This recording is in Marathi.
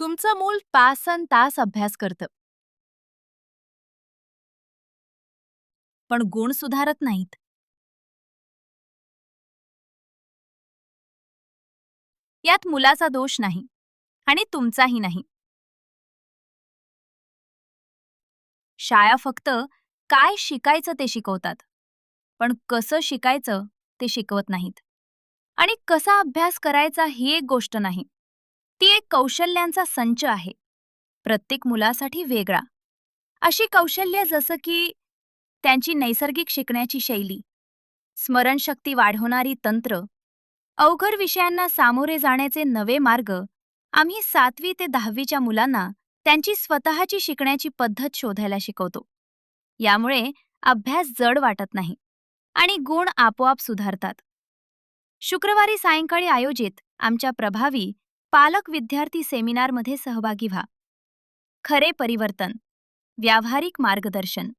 तुमचं मूल तासन-तास अभ्यास करतं, पण गुण सुधारत नाहीत. यात मुलाचा दोष नाही आणि तुमचाही नाही. शाळा फक्त काय शिकायचं ते शिकवतात, पण कसं शिकायचं ते शिकवत नाहीत. आणि कसा अभ्यास करायचा ही एक गोष्ट नाही. ती एक कौशल्यांचा संच आहे, प्रत्येक मुलासाठी वेगळा. अशी कौशल्य जसं की त्यांची नैसर्गिक शिकण्याची शैली, स्मरणशक्ती वाढवणारी तंत्र, अवघड विषयांना सामोरे जाण्याचे नवे मार्ग. आम्ही 7वी ते 10वीच्या मुलांना त्यांची स्वतःची शिकण्याची पद्धत शोधायला शिकवतो. यामुळे अभ्यास जड वाटत नाही आणि गुण आपोआप सुधारतात. शुक्रवारी सायंकाळी आयोजित आमच्या प्रभावी पालक विद्यार्थी सेमिनारमध्ये सहभागी व्हा. खरे परिवर्तन, व्यावहारिक मार्गदर्शन